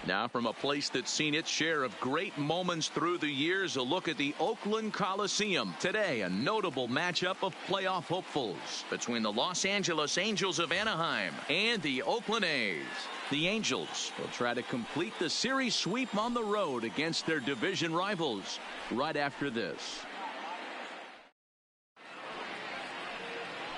Now from a place that's seen its share of great moments through the years, a look at the Oakland Coliseum. Today, a notable matchup of playoff hopefuls between the Los Angeles Angels of Anaheim and the Oakland A's. The Angels will try to complete the series sweep on the road against their division rivals right after this.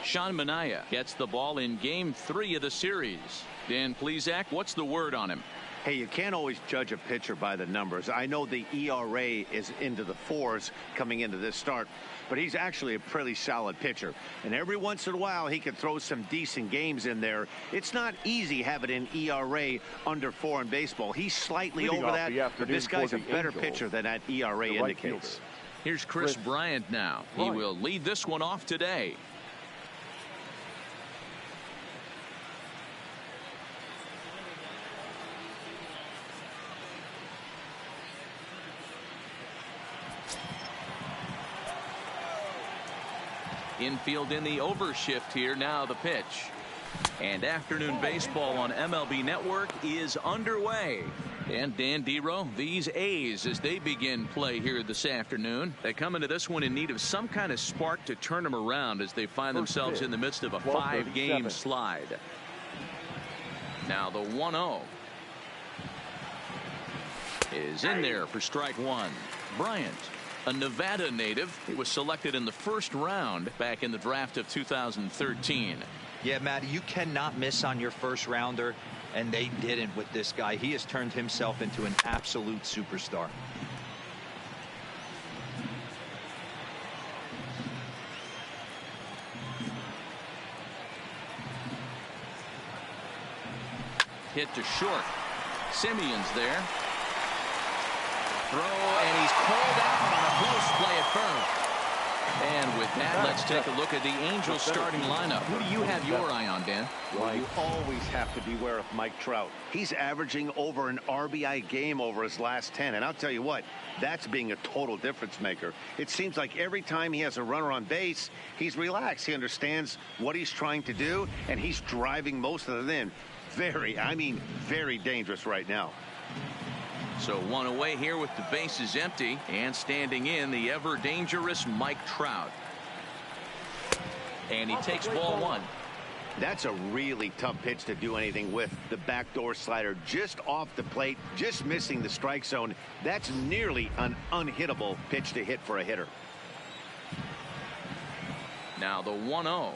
Sean Manaea gets the ball in Game 3 of the series. Dan Plesac, what's the word on him? Hey, you can't always judge a pitcher by the numbers. I know the ERA is into the 4s coming into this start, but he's actually a pretty solid pitcher. And every once in a while, he can throw some decent games in there. It's not easy having an ERA under 4 in baseball. He's slightly over that, but this guy's a better pitcher than that ERA indicates. Here's Chris Bryant now. He will lead this one off today. Infield in the overshift here. Now the pitch. And afternoon baseball on MLB Network is underway. And Dan Dero, these A's, as they begin play here this afternoon, they come into this one in need of some kind of spark to turn them around as they find themselves in the midst of a 5-game slide. Now the 1-0 is in there for strike one. Bryant, a Nevada native, he was selected in the first round back in the draft of 2013. Yeah, Matt, you cannot miss on your first rounder, and they didn't with this guy. He has turned himself into an absolute superstar. Hit to short. Simeon's there. Throw, and he's called out on a close play at first. And with that, let's take a look at the Angels starting lineup. Who do you have your eye on, Dan? Well, you always have to beware of Mike Trout. He's averaging over an RBI game over his last 10. And I'll tell you what, that's being a total difference maker. It seems like every time he has a runner on base, he's relaxed. He understands what he's trying to do, and he's driving most of it in. Very dangerous right now. So one away here with the bases empty, and standing in the ever dangerous Mike Trout. And he takes ball one. That's a really tough pitch to do anything with. The backdoor slider just off the plate, just missing the strike zone. That's nearly an unhittable pitch to hit for a hitter. Now the 1-0.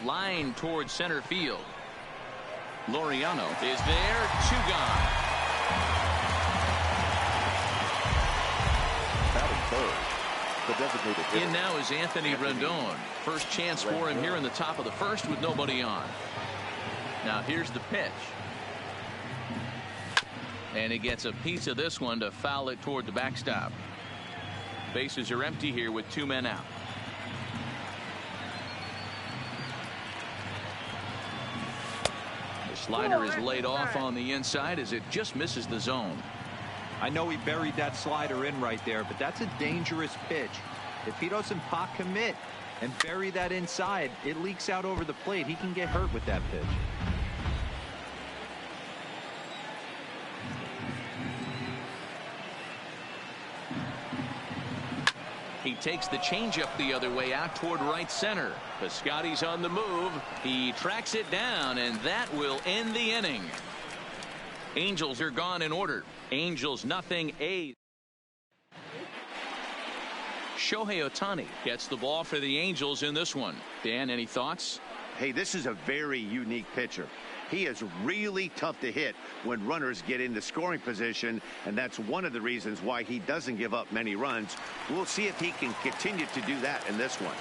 Line towards center field. Laureano is there, 2 gone. Batting third, the designated hitter. In now is Anthony Rendon. First chance for him here in the top of the first with nobody on. Now here's the pitch. And he gets a piece of this one to foul it toward the backstop. Bases are empty here with 2 men out. Slider is laid off on the inside as it just misses the zone. I know he buried that slider in right there, but that's a dangerous pitch. If he doesn't pot commit and bury that inside, it leaks out over the plate. He can get hurt with that pitch. He takes the changeup the other way out toward right center. Piscotty's on the move. He tracks it down, and that will end the inning. Angels are gone in order. Angels nothing, A's. Shohei Ohtani gets the ball for the Angels in this one. Dan, any thoughts? Hey, this is a very unique pitcher. He is really tough to hit when runners get into scoring position, and that's one of the reasons why he doesn't give up many runs. We'll see if he can continue to do that in this one.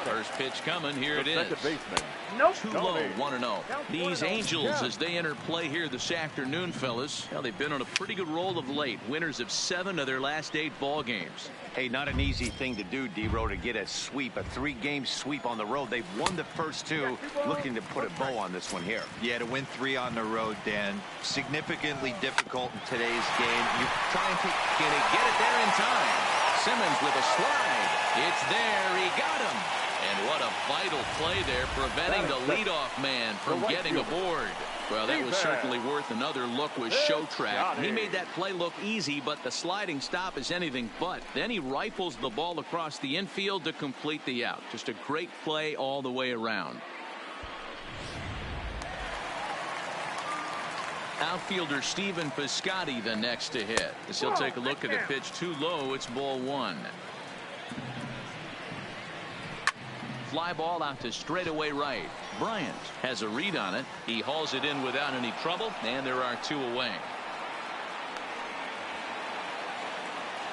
First pitch coming. Here it is. Second baseman. Too low, 1-0. These Angels, as they enter play here this afternoon, fellas, well, they've been on a pretty good roll of late. Winners of 7 of their last 8 ball games. Hey, not an easy thing to do, D-Row, to get a sweep, a 3-game sweep on the road. They've won the first 2, looking to put a bow on this one here. Yeah, to win 3 on the road, Dan, significantly difficult in today's game. You try and get it there in time. Simmons with a slide. It's there. He got him. And what a vital play there, preventing the leadoff man from getting aboard. Well, that was certainly worth another look with Showtrack. He made that play look easy, but the sliding stop is anything but. Then he rifles the ball across the infield to complete the out. Just a great play all the way around. Outfielder Stephen Piscotty the next to hit. As he'll take a look at the pitch too low. It's ball one. Fly ball out to straightaway right. Bryant has a read on it. He hauls it in without any trouble, and there are two away.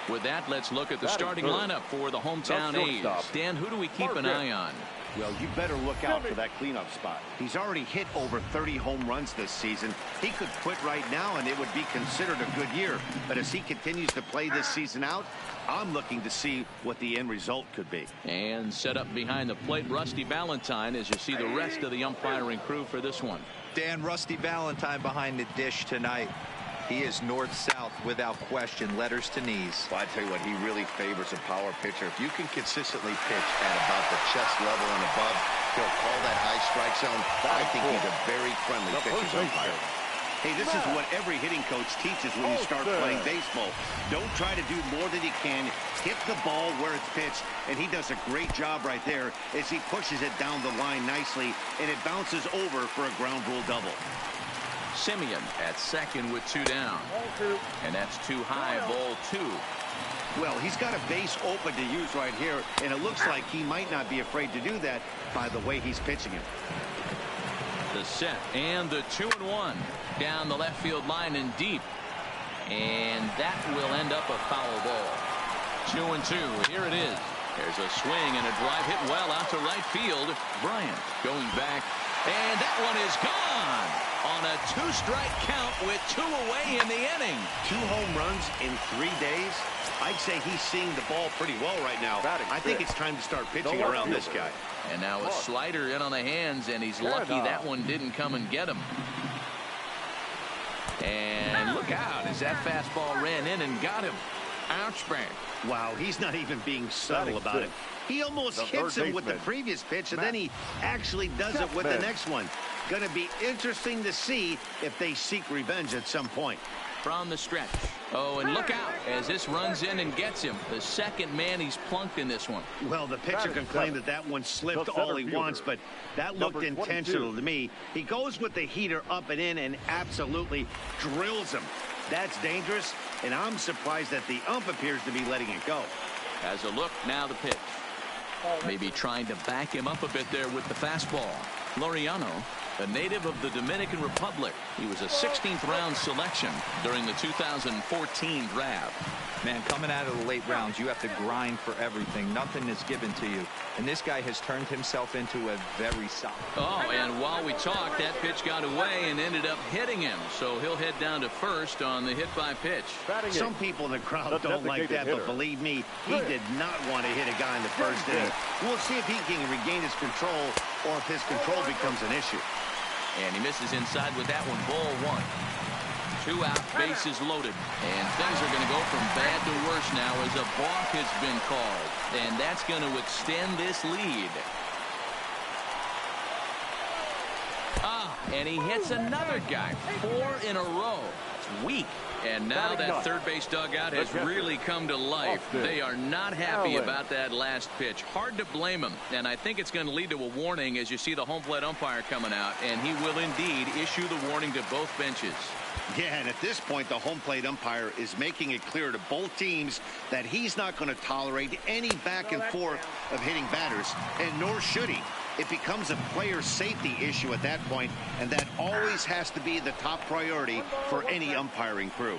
With that, let's look at the starting lineup for the hometown A's. Dan, who do we keep an eye on? Well, you better look out for that cleanup spot. He's already hit over 30 home runs this season. He could quit right now, and it would be considered a good year. But as he continues to play this season out, I'm looking to see what the end result could be. And set up behind the plate, Rusty Valentine, as you see the rest of the umpiring crew for this one. Dan, Rusty Valentine behind the dish tonight. He is north-south without question, letters to knees. Well, I tell you what, he really favors a power pitcher. If you can consistently pitch at about the chest level and above, he'll call that high strike zone. I think he's a very friendly pitcher's umpire. Hey, this is what every hitting coach teaches when you start playing baseball. Don't try to do more than you can. Hit the ball where it's pitched, and he does a great job right there as he pushes it down the line nicely, and it bounces over for a ground rule double. Simeon at second with two down. And that's too high, ball two. Well, he's got a base open to use right here, and it looks like he might not be afraid to do that by the way he's pitching it. The set and the 2-1 down the left field line and deep. And that will end up a foul ball. 2-2. Here it is. There's a swing and a drive hit well out to right field. Bryant going back, and that one is gone on a two-strike count with two away in the inning. 2 home runs in 3 days. I'd say he's seeing the ball pretty well right now. I think it's time to start pitching around this guy. And now a slider in on the hands, and he's lucky that one didn't come and get him. And look out as that fastball ran in and got him. Ouch, bang. Wow, he's not even being subtle about it. He almost hits him with the previous pitch, and then he actually does it with the next one. Going to be interesting to see if they seek revenge at some point. From the stretch. Oh, and look out as this runs in and gets him. The second man he's plunked in this one. Well, the pitcher can claim that that one slipped all he wants, but that looked intentional to me. He goes with the heater up and in and absolutely drills him. That's dangerous, and I'm surprised that the ump appears to be letting it go. As a look, now the pitch. Maybe trying to back him up a bit there with the fastball. Laureano, a native of the Dominican Republic. He was a 16th round selection during the 2014 draft. Man, coming out of the late rounds, you have to grind for everything. Nothing is given to you. And this guy has turned himself into a very solid. Oh, and while we talked, that pitch got away and ended up hitting him. So he'll head down to first on the hit by pitch. Some people in the crowd don't like that, but believe me, he did not want to hit a guy in the first inning. We'll see if he can regain his control or if his control becomes an issue. And he misses inside with that one. Ball one. 2 out, bases loaded. And things are going to go from bad to worse now as a balk has been called. And that's going to extend this lead. And he hits another guy. 4 in a row. It's weak. And now that third base dugout has really come to life. They are not happy about that last pitch. Hard to blame him. And I think it's going to lead to a warning as you see the home plate umpire coming out. And he will indeed issue the warning to both benches. Yeah, and at this point, the home plate umpire is making it clear to both teams that he's not going to tolerate any back and forth of hitting batters, and nor should he. It becomes a player safety issue at that point, and that always has to be the top priority for any umpiring crew.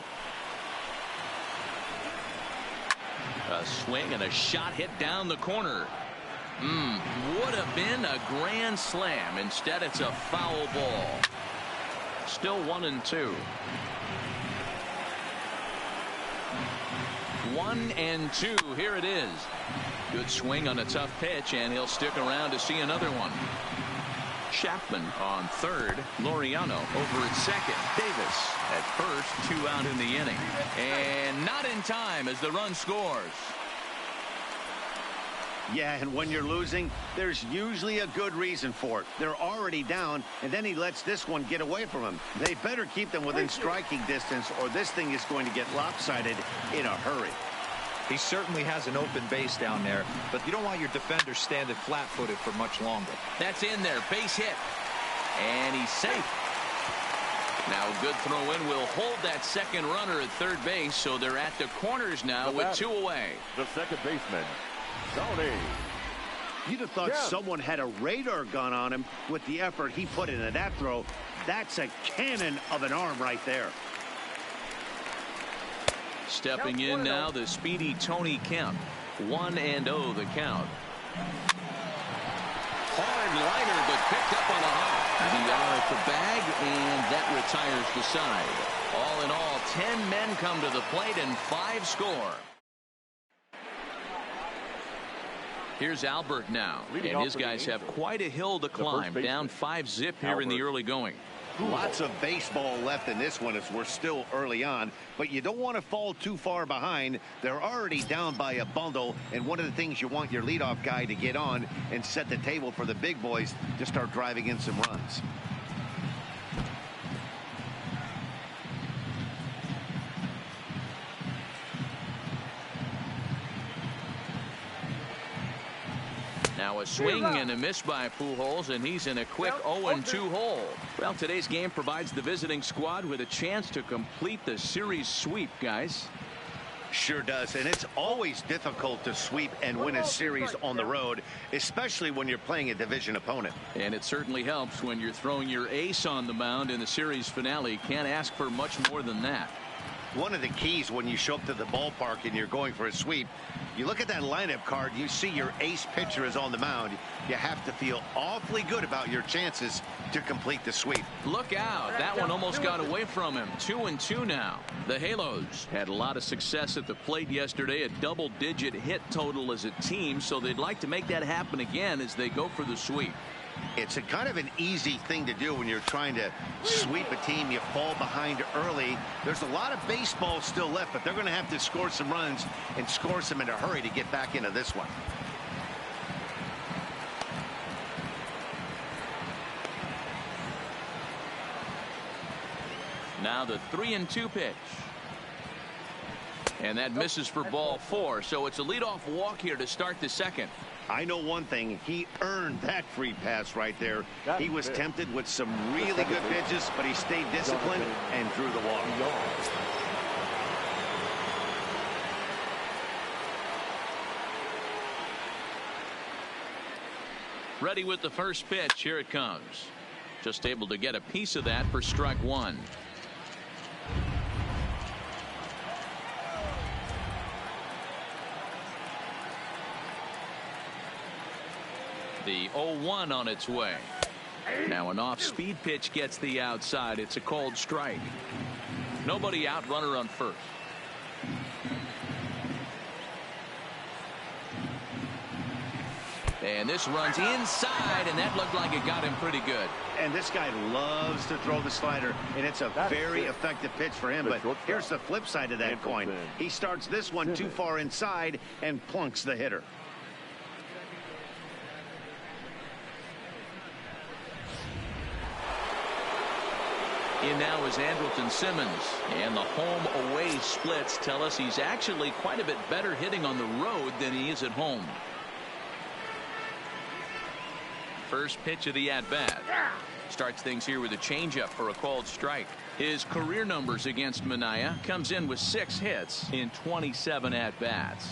A swing and a shot hit down the corner. Would have been a grand slam. Instead, it's a foul ball. Still 1-2. 1-2. Here it is. Good swing on a tough pitch, and he'll stick around to see another one. Chapman on third. Laureano over at second. Davis at first. 2 out in the inning. And not in time as the run scores. Yeah, and when you're losing, there's usually a good reason for it. They're already down, and then he lets this one get away from him. They better keep them within striking distance, or this thing is going to get lopsided in a hurry. He certainly has an open base down there, but you don't want your defender standing flat-footed for much longer. That's in there. Base hit. And he's safe. Now a good throw in will hold that second runner at third base, so they're at the corners now with 2 away. The second baseman, Tony. You'd have thought someone had a radar gun on him with the effort he put into that throw. That's a cannon of an arm right there. Stepping in now, the speedy Tony Kemp. 1-0 the count. Hard liner, but picked up on a hop. The arm at the bag, and that retires the side. All in all, 10 men come to the plate and 5 score. Here's Albert now, and his guys have quite a hill to climb. Down 5-zip here in the early going. Lots of baseball left in this one as we're still early on, but you don't want to fall too far behind. They're already down by a bundle, and one of the things you want your leadoff guy to get on and set the table for the big boys to start driving in some runs. Now a swing and a miss by Pujols, and he's in a quick 0-2 hole. Well, today's game provides the visiting squad with a chance to complete the series sweep, guys. Sure does, and it's always difficult to sweep and win a series on the road, especially when you're playing a division opponent. And it certainly helps when you're throwing your ace on the mound in the series finale. Can't ask for much more than that. One of the keys when you show up to the ballpark and you're going for a sweep, you look at that lineup card, you see your ace pitcher is on the mound. You have to feel awfully good about your chances to complete the sweep. Look out. That one almost got away from him. 2-2 now. The Halos had a lot of success at the plate yesterday, a double-digit hit total as a team, so they'd like to make that happen again as they go for the sweep. It's a kind of an easy thing to do when you're trying to sweep a team. You fall behind early. There's a lot of baseball still left, but they're going to have to score some runs and score some in a hurry to get back into this one. Now the 3-2 pitch. And that misses for ball 4, so it's a leadoff walk here to start the second. I know one thing, he earned that free pass right there. He was tempted with some really good pitches, but he stayed disciplined and drew the walk. Ready with the first pitch. Here it comes. Just able to get a piece of that for strike 1. The 0-1 on its way. Now an off-speed pitch gets the outside. It's a called strike. Nobody out, runner on first. And this runs inside, and that looked like it got him pretty good. And this guy loves to throw the slider, and it's a very effective pitch for him. But here's the flip side of that coin. He starts this one too far inside and plunks the hitter. In now is Andrelton Simmons, and the home-away splits tell us he's actually quite a bit better hitting on the road than he is at home. First pitch of the at-bat. Starts things here with a changeup for a called strike. His career numbers against Minaya comes in with 6 hits in 27 at-bats.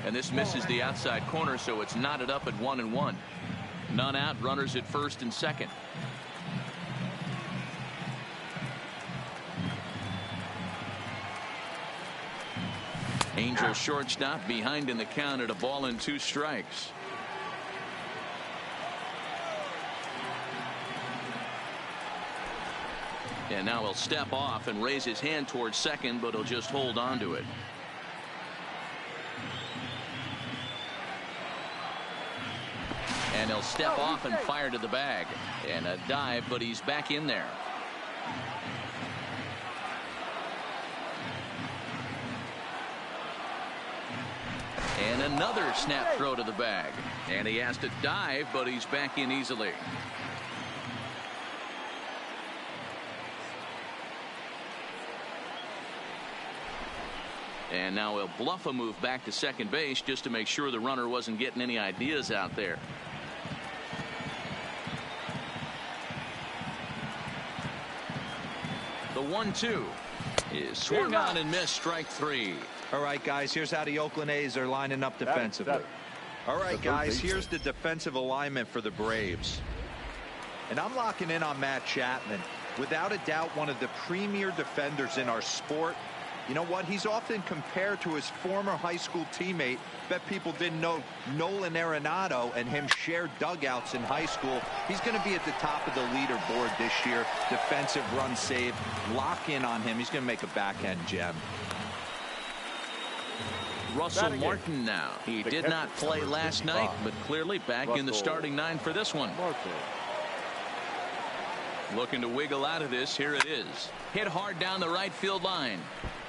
And this misses the outside corner, so it's knotted up at 1-1. None out, runners at first and second. Angel shortstop behind in the count at a ball and 2 strikes. And now he'll step off and raise his hand towards second, but he'll just hold on to it. And he'll step off and fire to the bag. And a dive, but he's back in there. And another snap throw to the bag. And he has to dive, but he's back in easily. And now he'll bluff a move back to second base just to make sure the runner wasn't getting any ideas out there. The 1-2 is swung on and missed, strike three. All right, guys, here's how the Oakland A's are lining up defensively. All right, guys, here's the defensive alignment for the Braves. And I'm locking in on Matt Chapman. Without a doubt, one of the premier defenders in our sport. You know what? He's often compared to his former high school teammate. Bet people didn't know Nolan Arenado and him shared dugouts in high school. He's going to be at the top of the leaderboard this year. Defensive run save. Lock in on him. He's going to make a backhand gem. Russell Martin now. He did not play last night, but clearly back in the starting nine for this one. Looking to wiggle out of this. Here it is. Hit hard down the right field line.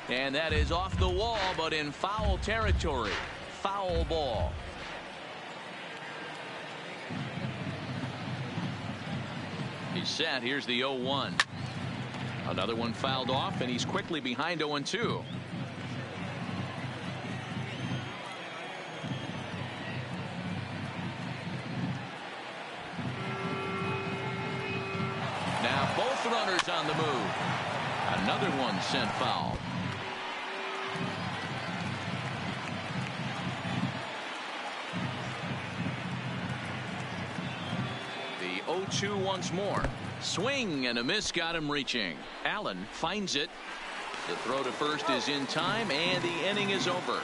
And that is off the wall, but in foul territory. Foul ball. He's set. Here's the 0-1. Another one fouled off, and he's quickly behind 0-2. Now both runners on the move. Another one sent foul. The 0-2 once more. Swing and a miss got him reaching. Allen finds it. The throw to first is in time, and the inning is over.